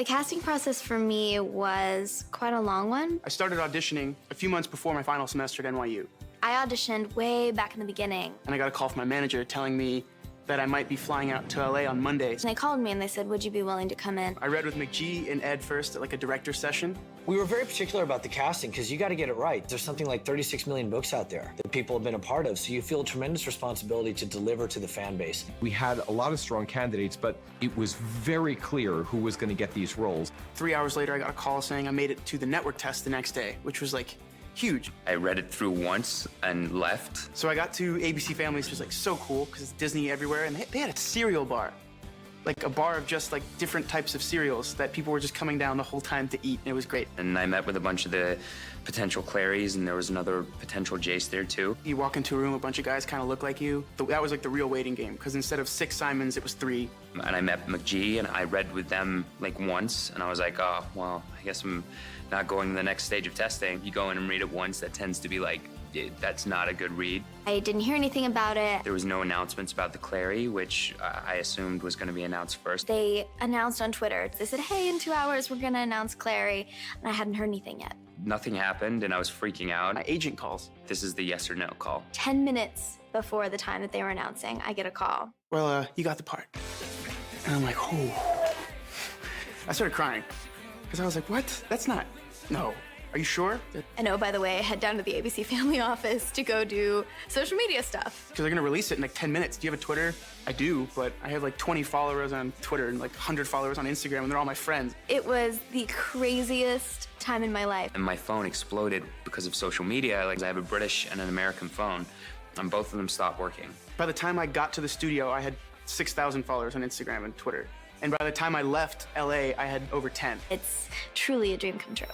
The casting process for me was quite a long one. I started auditioning a few months before my final semester at NYU. I auditioned way back in the beginning. And I got a call from my manager telling me that I might be flying out to LA on Monday. And they called me and they said, would you be willing to come in? I read with McGee and Ed first at like a director session. We were very particular about the casting because you got to get it right. There's something like 36 million books out there that people have been a part of, so you feel a tremendous responsibility to deliver to the fan base. We had a lot of strong candidates, but it was very clear who was going to get these roles. 3 hours later, I got a call saying I made it to the network test the next day, which was like huge. I read it through once and left. So I got to ABC Family, which was like so cool because it's Disney everywhere, and they had a cereal bar. Like a bar of just like different types of cereals that people were just coming down the whole time to eat, and it was great. And I met with a bunch of the potential Clarys, and there was another potential Jace there too. You walk into a room, a bunch of guys kind of look like you. That was like the real waiting game, because instead of 6 Simons, it was 3. And I met McGee, and I read with them like once, and I was like, oh, well, I guess I'm not going to the next stage of testing. You go in and read it once, that tends to be like, that's not a good read. I didn't hear anything about it. There was no announcements about the Clary, which I assumed was going to be announced first. They announced on Twitter. They said, hey, in 2 hours, we're going to announce Clary. And I hadn't heard anything yet. Nothing happened, and I was freaking out. My agent calls. This is the yes or no call. 10 minutes before the time that they were announcing, I get a call. Well, you got the part. And I'm like, oh. I started crying, because I was like, what? That's not, no. Are you sure? And oh, by the way, I head down to the ABC Family office to go do social media stuff. Because they're gonna release it in like 10 minutes. Do you have a Twitter? I do, but I have like 20 followers on Twitter and like 100 followers on Instagram, and they're all my friends. It was the craziest time in my life. And my phone exploded because of social media. Like, I have a British and an American phone, and both of them stopped working. By the time I got to the studio, I had 6,000 followers on Instagram and Twitter. And by the time I left LA, I had over 10. It's truly a dream come true.